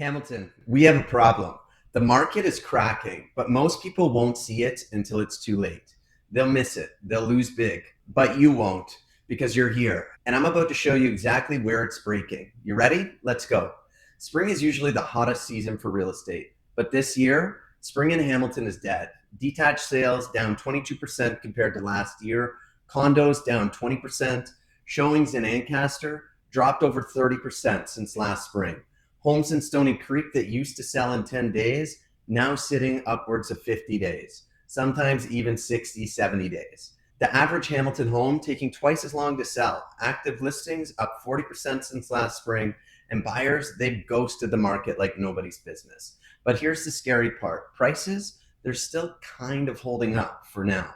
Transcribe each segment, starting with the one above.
Hamilton, we have a problem. The market is cracking, but most people won't see it until it's too late. They'll miss it, they'll lose big, but you won't because you're here. And I'm about to show you exactly where it's breaking. You ready? Let's go. Spring is usually the hottest season for real estate, but this year, spring in Hamilton is dead. Detached sales down 22% compared to last year, condos down 20%, showings in Ancaster dropped over 30% since last spring. Homes in Stony Creek that used to sell in 10 days, now sitting upwards of 50 days, sometimes even 60, 70 days. The average Hamilton home taking twice as long to sell. Active listings up 40% since last spring, and buyers, they've ghosted the market like nobody's business. But here's the scary part. Prices, they're still kind of holding up for now.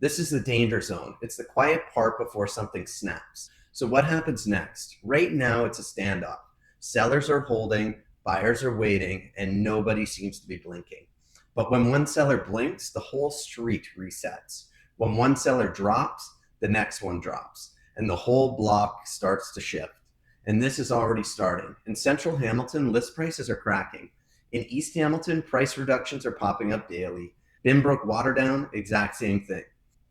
This is the danger zone. It's the quiet part before something snaps. So what happens next? Right now, it's a standoff. Sellers are holding, buyers are waiting, and nobody seems to be blinking. But when one seller blinks, the whole street resets. When one seller drops, the next one drops, and the whole block starts to shift. And this is already starting. In central Hamilton, list prices are cracking. In East Hamilton, price reductions are popping up daily. Binbrook, Waterdown, exact same thing.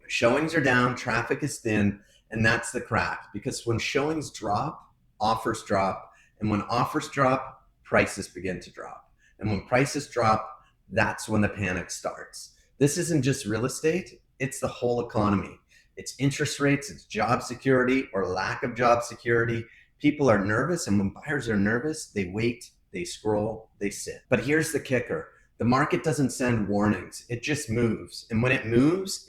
Showings are down, traffic is thin, and that's the crack. Because when showings drop, offers drop. And when offers drop, prices begin to drop. And when prices drop, that's when the panic starts. This isn't just real estate, it's the whole economy. It's interest rates, it's job security or lack of job security. People are nervous, and when buyers are nervous, they wait, they scroll, they sit. But here's the kicker. The market doesn't send warnings, it just moves. And when it moves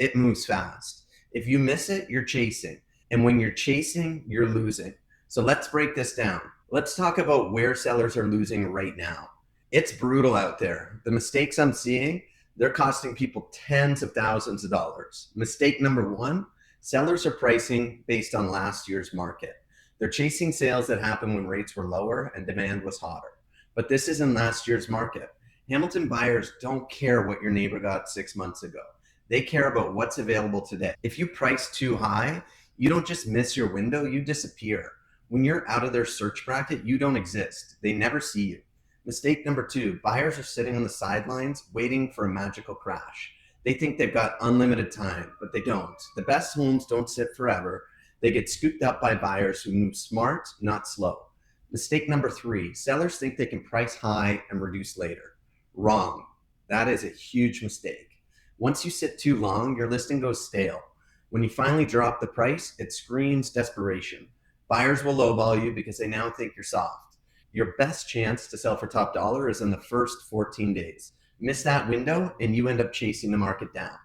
fast. If you miss it, you're chasing. And when you're chasing, you're losing. So let's break this down. Let's talk about where sellers are losing right now. It's brutal out there. The mistakes I'm seeing, they're costing people tens of thousands of dollars. Mistake number one, sellers are pricing based on last year's market. They're chasing sales that happened when rates were lower and demand was hotter. But this isn't last year's market. Hamilton buyers don't care what your neighbor got 6 months ago. They care about what's available today. If you price too high, you don't just miss your window, you disappear. When you're out of their search bracket, you don't exist. They never see you. Mistake number two, buyers are sitting on the sidelines waiting for a magical crash. They think they've got unlimited time, but they don't. The best homes don't sit forever. They get scooped up by buyers who move smart, not slow. Mistake number three, sellers think they can price high and reduce later. Wrong. That is a huge mistake. Once you sit too long, your listing goes stale. When you finally drop the price, it screams desperation. Buyers will lowball you because they now think you're soft. Your best chance to sell for top dollar is in the first 14 days. Miss that window and you end up chasing the market down.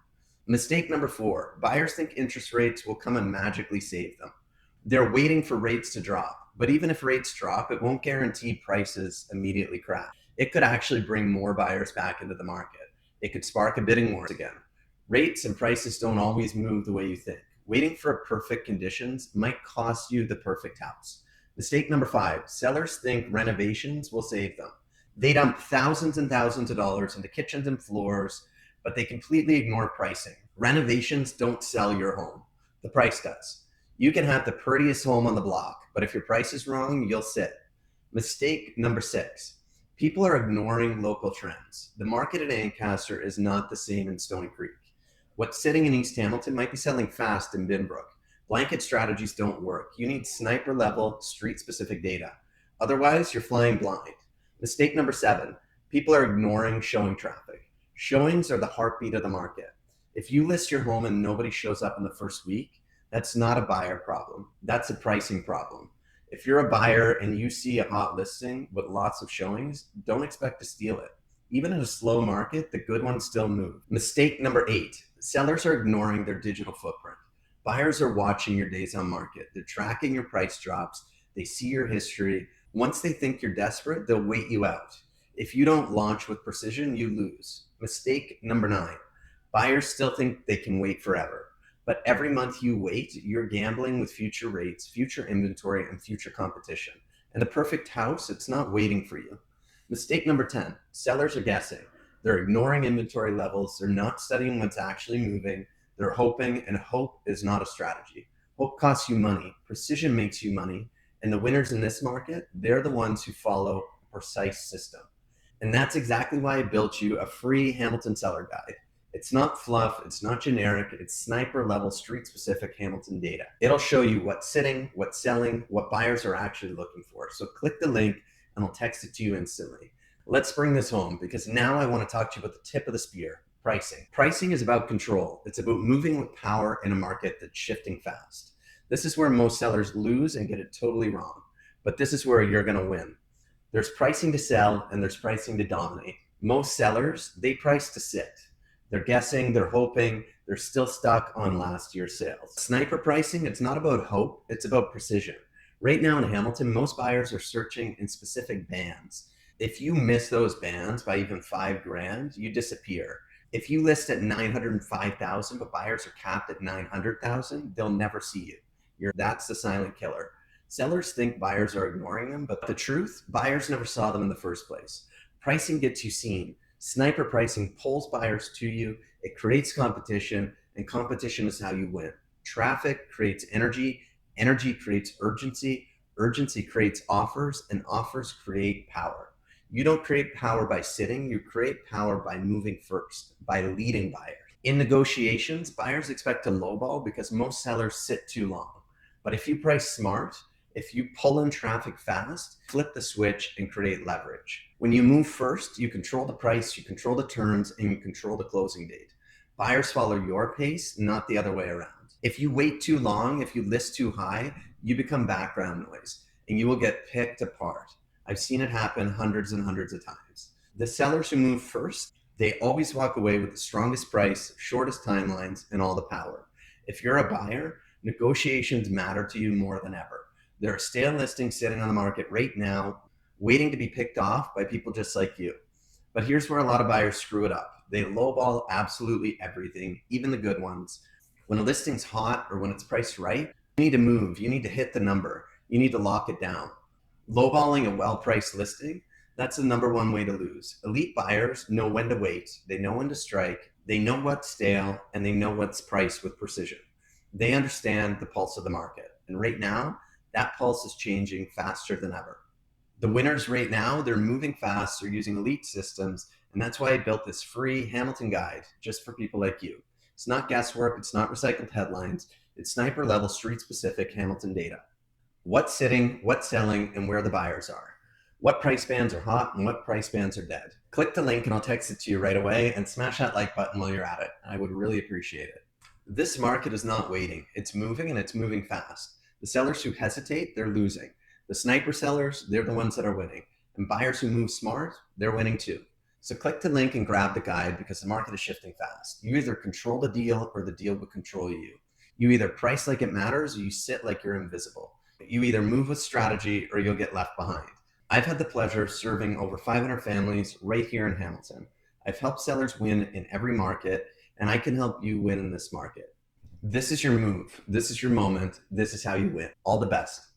Mistake number four, buyers think interest rates will come and magically save them. They're waiting for rates to drop, but even if rates drop, it won't guarantee prices immediately crash. It could actually bring more buyers back into the market. It could spark a bidding war again. Rates and prices don't always move the way you think. Waiting for perfect conditions might cost you the perfect house. Mistake number five, sellers think renovations will save them. They dump thousands and thousands of dollars into kitchens and floors, but they completely ignore pricing. Renovations don't sell your home. The price does. You can have the prettiest home on the block, but if your price is wrong, you'll sit. Mistake number six, people are ignoring local trends. The market at Ancaster is not the same in Stony Creek. What's sitting in East Hamilton might be selling fast in Binbrook. Blanket strategies don't work. You need sniper level, street specific data. Otherwise, you're flying blind. Mistake number seven, people are ignoring showing traffic. Showings are the heartbeat of the market. If you list your home and nobody shows up in the first week, that's not a buyer problem. That's a pricing problem. If you're a buyer and you see a hot listing with lots of showings, don't expect to steal it. Even in a slow market, the good ones still move. Mistake number eight, sellers are ignoring their digital footprint. Buyers are watching your days on market. They're tracking your price drops. They see your history. Once they think you're desperate, they'll wait you out. If you don't launch with precision, you lose. Mistake number nine, buyers still think they can wait forever. But every month you wait, you're gambling with future rates, future inventory, and future competition. And the perfect house, it's not waiting for you. Mistake number 10, sellers are guessing. They're ignoring inventory levels. They're not studying what's actually moving. They're hoping, and hope is not a strategy. Hope costs you money. Precision makes you money. And the winners in this market, they're the ones who follow precise system. And that's exactly why I built you a free Hamilton seller guide. It's not fluff, it's not generic, it's sniper level street specific Hamilton data. It'll show you what's sitting, what's selling, what buyers are actually looking for. So click the link and I'll text it to you instantly. Let's bring this home because now I want to talk to you about the tip of the spear, pricing. Pricing is about control. It's about moving with power in a market that's shifting fast. This is where most sellers lose and get it totally wrong. But this is where you're going to win. There's pricing to sell and there's pricing to dominate. Most sellers, they price to sit. They're guessing, they're hoping, they're still stuck on last year's sales. Sniper pricing, it's not about hope, it's about precision. Right now in Hamilton, most buyers are searching in specific bands. If you miss those bands by even $5,000, you disappear. If you list at 905,000, but buyers are capped at 900,000, they'll never see you. That's the silent killer. Sellers think buyers are ignoring them, but the truth, buyers never saw them in the first place. Pricing gets you seen. Sniper pricing pulls buyers to you. It creates competition, and competition is how you win. Traffic creates energy. Energy creates urgency. Urgency creates offers, and offers create power. You don't create power by sitting. You create power by moving first, by leading buyers. In negotiations, buyers expect to lowball because most sellers sit too long. But if you price smart, if you pull in traffic fast, flip the switch and create leverage. When you move first, you control the price, you control the terms, and you control the closing date. Buyers follow your pace, not the other way around. If you wait too long, if you list too high, you become background noise and you will get picked apart. I've seen it happen hundreds and hundreds of times. The sellers who move first, they always walk away with the strongest price, shortest timelines, and all the power. If you're a buyer, negotiations matter to you more than ever. There are stale listings sitting on the market right now, waiting to be picked off by people just like you. But here's where a lot of buyers screw it up. They lowball absolutely everything, even the good ones. When a listing's hot or when it's priced right, you need to move. You need to hit the number. You need to lock it down. Lowballing a well-priced listing, that's the number one way to lose. Elite buyers know when to wait. They know when to strike. They know what's stale, and they know what's priced with precision. They understand the pulse of the market. And right now, that pulse is changing faster than ever. The winners right now, they're moving fast, they're using elite systems, and that's why I built this free Hamilton guide just for people like you. It's not guesswork, it's not recycled headlines, it's sniper level street specific Hamilton data. What's sitting, what's selling, and where the buyers are. What price bands are hot and what price bands are dead. Click the link and I'll text it to you right away, and smash that like button while you're at it. I would really appreciate it. This market is not waiting, it's moving and it's moving fast. The sellers who hesitate, they're losing. The sniper sellers, they're the ones that are winning. And buyers who move smart, they're winning too. So click the link and grab the guide because the market is shifting fast. You either control the deal or the deal will control you. You either price like it matters or you sit like you're invisible. You either move with strategy or you'll get left behind. I've had the pleasure of serving over 500 families right here in Hamilton. I've helped sellers win in every market, and I can help you win in this market. This is your move. This is your moment. This is how you win. All the best.